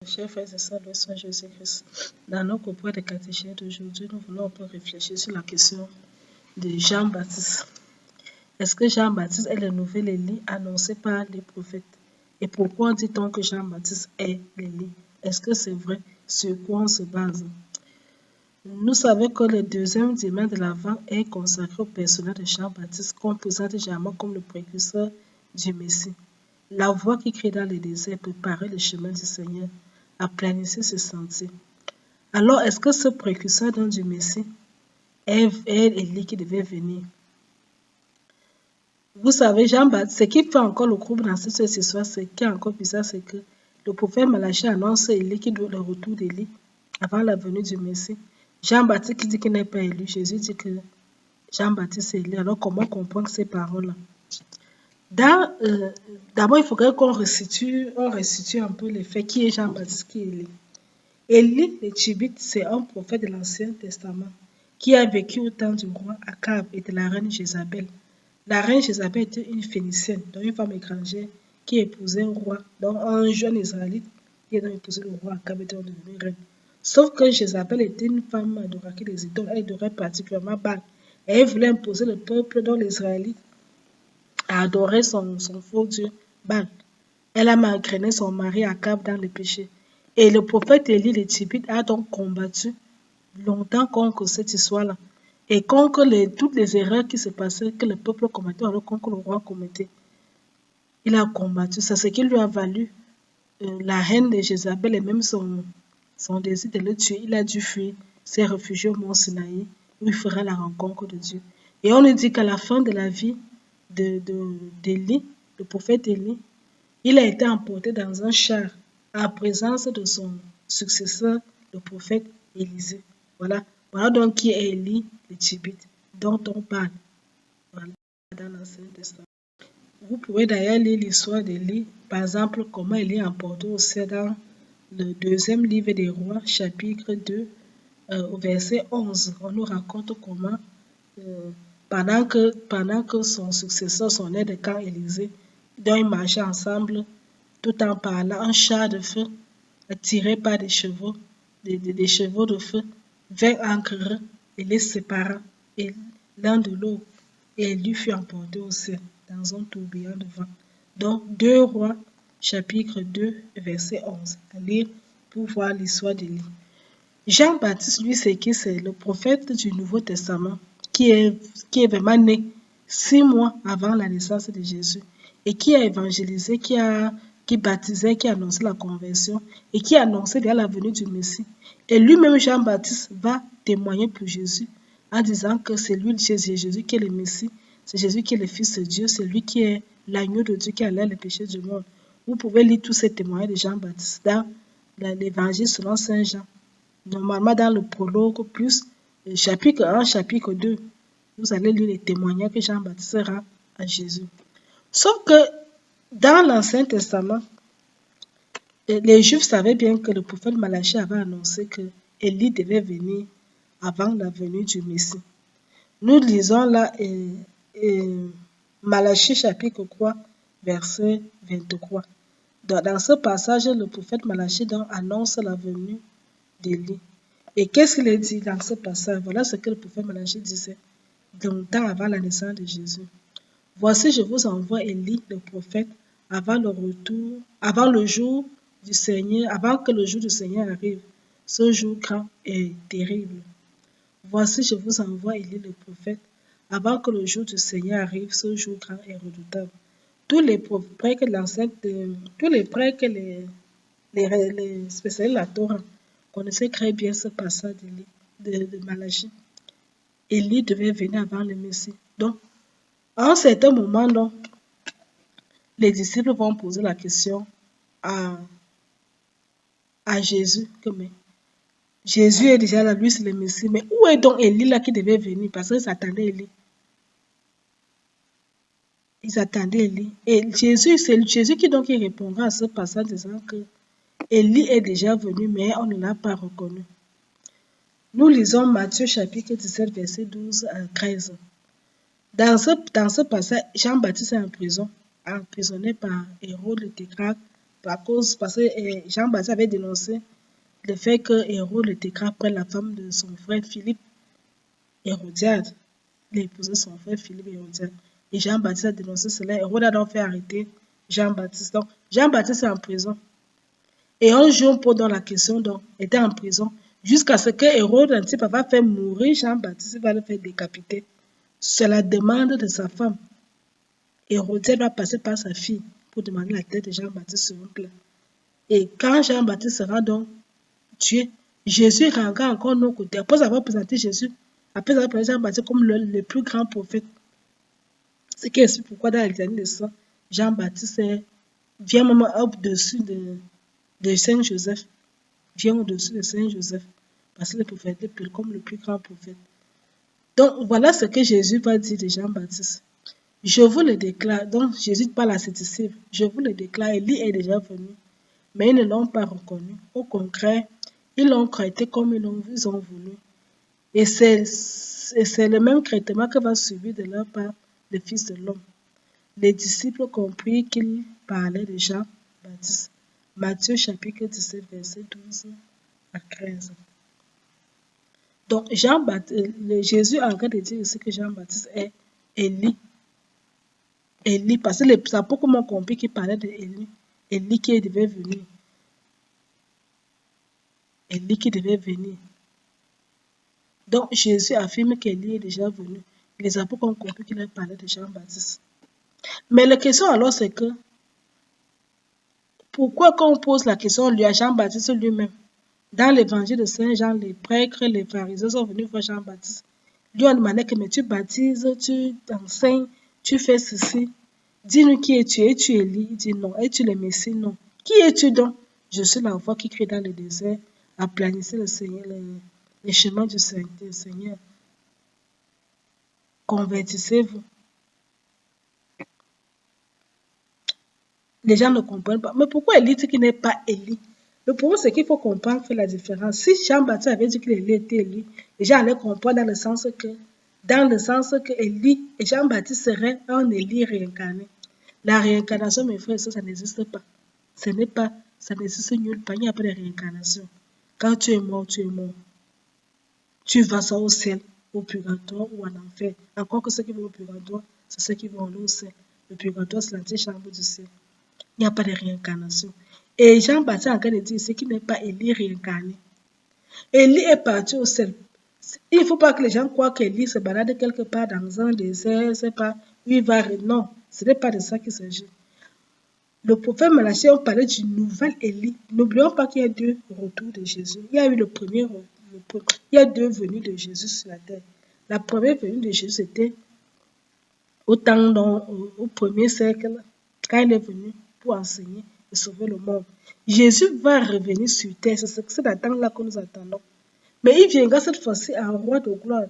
Chers frères et sœurs, le Seigneur Jésus-Christ, dans nos propos de catéchèse d'aujourd'hui, nous voulons un peu réfléchir sur la question de Jean-Baptiste. Est-ce que Jean-Baptiste est le nouvel Élie annoncé par les prophètes? Et pourquoi dit-on que Jean-Baptiste est l'Élie? Est-ce que c'est vrai? Sur quoi on se base? Nous savons que le deuxième dimanche de l'Avent est consacré au personnage de Jean-Baptiste, qu'on présente généralement comme le précurseur du Messie. La voix qui crie dans les déserts préparait le chemin du Seigneur, aplanissait ses sentiers. Alors, est-ce que ce précurseur du Messie est Élie qui devait venir? Vous savez, Jean-Baptiste, ce qui fait encore le groupe dans cette histoire, ce qui est encore bizarre, c'est que le prophète Malachie annonce Élie qui doit le retour d'Élie avant la venue du Messie. Jean-Baptiste qui dit qu'il n'est pas élu, Jésus dit que Jean-Baptiste est élu. Alors, comment comprendre ces paroles-là? D'abord, il faudrait qu'on restitue un peu les faits. Qui est Jean-Baptiste, qui est Élie? Élie le Tishbite, c'est un prophète de l'Ancien Testament qui a vécu au temps du roi Akab et de la reine Jézabel. La reine Jézabel était une Phénicienne, donc une femme étrangère qui épousait un roi, donc un jeune Israélite qui a épousé le roi Akab et était devenu reine. Sauf que Jézabel était une femme adoratrice des idoles, elle adorait particulièrement Baal. Et elle voulait imposer le peuple dont les Israélites a adoré son faux Dieu Baal. Elle a malgrainé son mari Akab dans le péché. Et le prophète Élie le Tishbite a donc combattu longtemps contre cette histoire-là. Et contre toutes les erreurs qui se passaient, que le peuple commettait, alors contre le roi commettait. Il a combattu. C'est ce qui lui a valu la reine de Jézabel et même son désir de le tuer. Il a dû fuir, s'est réfugié au mont Sinaï, où il fera la rencontre de Dieu. Et on nous dit qu'à la fin de la vie d'Élie, le prophète Élie, il a été emporté dans un char en présence de son successeur, le prophète Élisée. Voilà donc qui est Élie le Tishbite, dont on parle dans l'Ancien Testament. Vous pouvez d'ailleurs lire l'histoire d'Élie, par exemple, comment Élie est emporté au ciel dans le deuxième livre des rois, chapitre 2, au verset 11. On nous raconte comment, pendant que son successeur, son aide de camp Élisée, dont ils marchaient ensemble, tout en parlant, un char de feu tiré par des chevaux, des chevaux de feu, vint ancrer et les sépara l'un de l'autre, et lui fut emporté au ciel dans un tourbillon de vent. Donc, 2 Rois, chapitre 2, verset 11. À lire pour voir l'histoire d'Élie. Jean-Baptiste, lui, c'est qui? C'est le prophète du Nouveau Testament qui est vraiment né 6 mois avant la naissance de Jésus et qui a évangélisé, qui baptisait, qui annonçait la conversion et qui annonçait déjà la venue du Messie. Et lui-même, Jean-Baptiste, va témoigner pour Jésus en disant que c'est lui, Jésus, qui est le Messie, c'est Jésus qui est le Fils de Dieu, c'est lui qui est l'agneau de Dieu qui enlève le péché du monde. Vous pouvez lire tous ces témoignages de Jean-Baptiste dans l'évangile selon Saint Jean. Normalement, dans le prologue, plus chapitre 1, chapitre 2, vous allez lire les témoignages que Jean-Baptiste rend à Jésus. Sauf que dans l'Ancien Testament, les Juifs savaient bien que le prophète Malachie avait annoncé que Élie devait venir avant la venue du Messie. Nous lisons là Malachie chapitre 3, verset 23. Dans ce passage, le prophète Malachie annonce la venue d'Élie. Et qu'est-ce qu'il a dit dans ce passage? Voilà ce que le prophète Malachie disait longtemps avant la naissance de Jésus. Voici, je vous envoie Élie, le prophète, avant le jour du Seigneur, avant que le jour du Seigneur arrive, ce jour grand et terrible. Voici, je vous envoie Élie, le prophète, avant que le jour du Seigneur arrive, ce jour grand et redoutable. Tous les prêtres que les spécialistes de la Torah connaissaient très bien ce passage de Malachie. Élie devait venir avant le Messie. Donc, à un certain moment, donc, les disciples vont poser la question à Jésus, mais Jésus est déjà là, lui c'est le Messie, mais où est donc Élie là qui devait venir? Parce qu'ils attendaient Élie. Ils attendaient Élie. Et Jésus, c'est Jésus qui donc il répondra à ce passage disant que Élie est déjà venu, mais on ne l'a pas reconnu. Nous lisons Matthieu chapitre 17, verset 12 à 13. Dans ce passage, Jean-Baptiste est en prison, emprisonné par Hérode le tétrarque parce que Jean-Baptiste avait dénoncé le fait que Hérode le déclare près la femme de son frère Philippe, Hérodiade. Il a épousé son frère Philippe Hérodiade. Et Jean-Baptiste a dénoncé cela. Hérode a donc fait arrêter Jean-Baptiste. Donc, Jean-Baptiste est en prison. Et un jour, pendant la question, donc, était en prison. Jusqu'à ce que Hérode Antipas va faire mourir Jean-Baptiste, il va le faire décapiter. C'est la demande de sa femme. Hérodiade va passer par sa fille pour demander la tête de Jean-Baptiste sur un plat. Et quand Jean-Baptiste sera donc tué, Jésus rendra encore nos côtés. Après avoir présenté Jésus, après avoir présenté Jean-Baptiste comme le plus grand prophète, ce qui explique pourquoi dans la litanie de sang, Jean-Baptiste vient même au-dessus de Saint-Joseph. Vient au-dessus de Saint-Joseph. Parce que le prophète est comme le plus grand prophète. Donc voilà ce que Jésus va dire de Jean-Baptiste. Je vous le déclare. Donc Jésus parle à ses disciples. Je vous le déclare, Élie est déjà venu. Mais ils ne l'ont pas reconnu. Au contraire, ils l'ont traité comme ils ont voulu. Et c'est le même traitement que va subir de leur part le Fils de l'homme. Les disciples comprirent qu'il parlait de Jean-Baptiste. Matthieu chapitre 17, verset 12 à 13. Donc Jésus est en train de dire ici que Jean-Baptiste est Élie. Élie, parce que les apôtres m'ont compris qu'il parlait d'Élie. Élie qui devait venir. Élie qui devait venir. Donc Jésus affirme qu'Élie est déjà venu. Les apôtres ont compris qu'il parlait de Jean-Baptiste. Mais la question alors c'est que, pourquoi quand on pose la question lui à Jean-Baptiste lui-même, dans l'évangile de Saint Jean, les prêtres, les pharisiens sont venus voir Jean-Baptiste. Lui ont demandé que mais tu baptises, tu enseignes, tu fais ceci. Dis-nous qui es-tu? Es-tu Élie? Il dit non. Es-tu le Messie? Non. Qui es-tu donc? Je suis la voix qui crie dans le désert, aplanissez le Seigneur, les chemins du Seigneur. Convertissez-vous. Les gens ne comprennent pas. Mais pourquoi Élie dit qu'il n'est pas Élie? Le problème, c'est qu'il faut comprendre la différence. Si Jean-Baptiste avait dit qu'il était Élie, les gens allaient comprendre dans le sens que Élie et Jean-Baptiste seraient un Élie réincarné. La réincarnation, mes frères, ça n'existe pas. Ça n'existe nulle part. Il n'y a pas de réincarnation. Quand tu es mort, tu es mort. Tu vas soit au ciel, au purgatoire ou en enfer. Encore que ceux qui vont au purgatoire, c'est ceux qui vont aller au ciel. Le purgatoire, c'est l'antichambre du ciel. Il n'y a pas de réincarnation. Et Jean-Baptiste est en train de dire ici qu'il n'est pas Élie réincarné. Élie est parti au ciel. Il ne faut pas que les gens croient qu'Élie se balade quelque part dans un désert, c'est pas où il va. Non, ce n'est pas de ça qu'il s'agit. Le prophète Malachie a parlé d'une nouvelle Élie. N'oublions pas qu'il y a deux retours de Jésus. Il y a eu il y a deux venues de Jésus sur la terre. La première venue de Jésus, c'était au premier siècle, quand il est venu pour enseigner et sauver le monde. Jésus va revenir sur terre. C'est cet attente-là que nous attendons. Mais il viendra cette fois-ci en roi de gloire.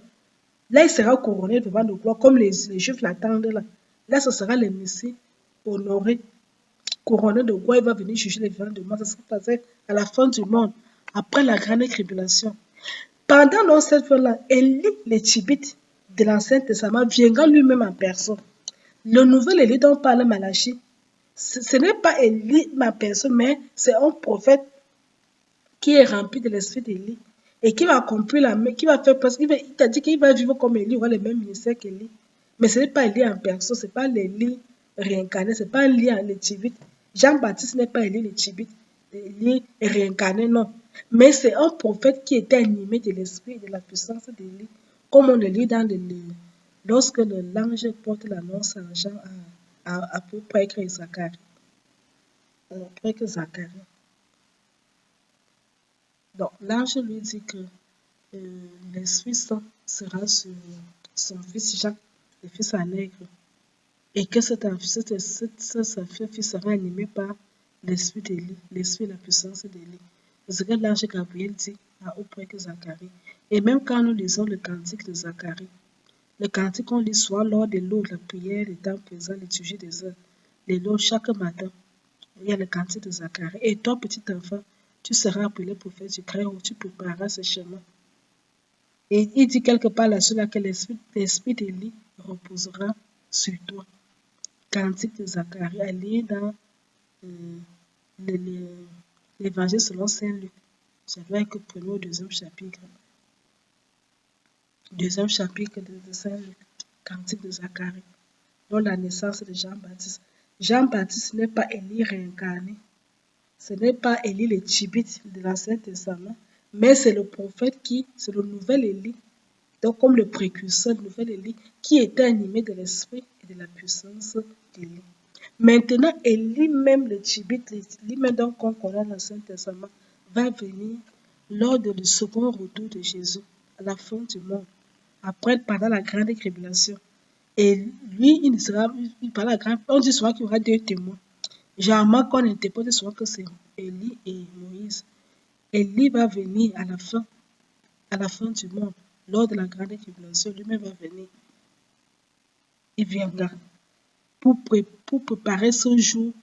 Là, il sera couronné devant de gloire, comme les Juifs l'attendent là. Là, ce sera le Messie honoré, couronné de gloire. Il va venir juger les vivants de mort. Ça sera passé à la fin du monde, après la grande tribulation. Pendant cette fois-là, Élie, le Tibite de l'Ancien Testament, viendra lui-même en personne. Le nouvel Élie dont parle Malachie, ce n'est pas Élie, ma personne, mais c'est un prophète qui est rempli de l'esprit d'Élie et qui va accomplir qui va faire parce qu'il t'a dit qu'il va vivre comme Élie, il aura le même ministère qu'Élie. Mais ce n'est pas Élie en personne, ce n'est pas l'Élie réincarné, ce n'est pas Élie en Tibite. Jean-Baptiste n'est pas Élie le Tibite, Élie réincarné, non. Mais c'est un prophète qui était animé de l'esprit et de la puissance d'Élie, comme on le lit dans lorsque l'ange porte l'annonce à Jean à peu près que Zacharie. Donc, l'ange lui dit que l'Esprit Saint sera sur son fils Jacques, le fils Allègre, et que ce fils sera animé par l'Esprit d'Élie, l'Esprit et la puissance d'Élie. C'est ce que l'ange Gabriel dit auprès de Zacharie. Et même quand nous lisons le cantique de Zacharie, le cantique qu'on lit soit lors de l'eau, la prière, les temps présents, liturgie des heures, les lots chaque matin, il y a le cantique de Zacharie. Et toi, petit enfant, tu seras appelé prophète du Christ, où tu prépareras ce chemin. Et il dit quelque part là-dessus que l'esprit d'Élie reposera sur toi. Cantique de Zacharie, à lire dans l'évangile selon Saint Luc. Ça doit être le premier ou deuxième chapitre. Deuxième chapitre de Saint Luc, Cantique de Zacharie, dont la naissance de Jean-Baptiste. Jean-Baptiste n'est pas Élie réincarné. Ce n'est pas Élie le Tchibite de l'Ancien Testament, mais c'est le prophète c'est le nouvel Élie, donc comme le précurseur du nouvel Élie, qui était animé de l'esprit et de la puissance d'Élie. Maintenant, Élie même le Tchibite, Élie même donc qu'on connaît dans l'Ancien Testament, va venir lors du second retour de Jésus, à la fin du monde, après, pendant la grande tribulation. Et lui, il sera, pendant la grande, on dit souvent qu'il y aura deux témoins. Généralement, qu'on interprète souvent que c'est Élie et Moïse. Élie va venir à la fin du monde, lors de la grande tribulation, lui-même va venir. Il viendra pour préparer ce jour,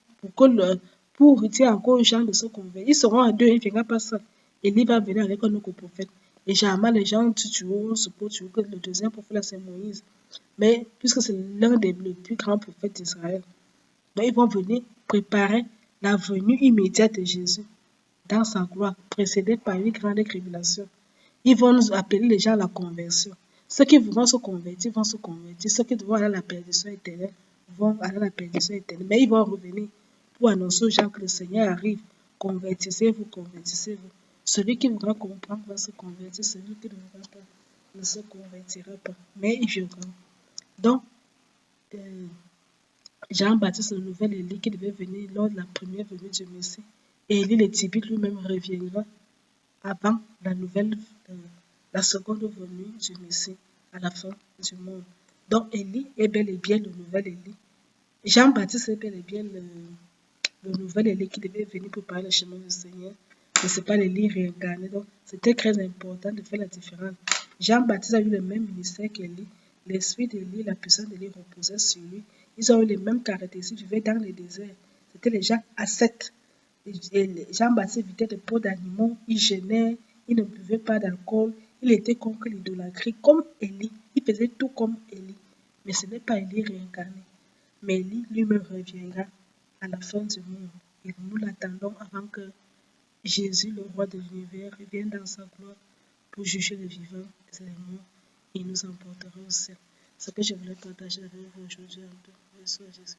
pour dire encore aux gens de se convertir. Ils seront à deux, il ne viendra pas seul. Élie va venir avec un autre prophète. Et généralement, les gens on suppose que le deuxième prophète, là, c'est Moïse. Mais puisque c'est l'un des plus grands prophètes d'Israël, donc ils vont venir préparer la venue immédiate de Jésus dans sa gloire, précédée par une grande tribulation. Ils vont nous appeler les gens à la conversion. Ceux qui voudront se convertir vont se convertir. Ceux qui devront aller à la perdition éternelle vont aller à la perdition éternelle. Mais ils vont revenir pour annoncer aux gens que le Seigneur arrive. Convertissez-vous, convertissez-vous. Celui qui voudra comprendre va se convertir. Celui qui ne voudra pas ne se convertira pas. Mais il viendra. Donc, Jean-Baptiste, le nouvel Élie qui devait venir lors de la première venue du Messie. Et Élie le Tchibite lui-même reviendra avant la seconde venue du Messie à la fin du monde. Donc Élie est bel et bien le nouvel Élie. Jean-Baptiste est bel et bien le nouvel Élie qui devait venir préparer le chemin du Seigneur. Mais ce n'est pas l'Élie réincarné. Donc c'était très important de faire la différence. Jean-Baptiste a eu le même ministère qu'Élie. L'esprit d'Élie, la puissance d'Élie reposait sur lui. Ils ont eu les mêmes caractéristiques. Ils vivaient dans les déserts. C'était les gens ascètes. Jean-Baptiste évitait des peaux d'animaux, il jeûnait, il ne buvait pas d'alcool, il était contre l'idolâtrie, comme Élie. Il faisait tout comme Élie. Mais ce n'est pas Élie réincarné. Mais Élie lui-même reviendra à la fin du monde. Et nous l'attendons avant que Jésus, le roi de l'univers, revienne dans sa gloire pour juger les vivants et les morts. Il nous emportera au ciel. Ce que je voulais partager avec vous aujourd'hui un peu. Jésus Christ.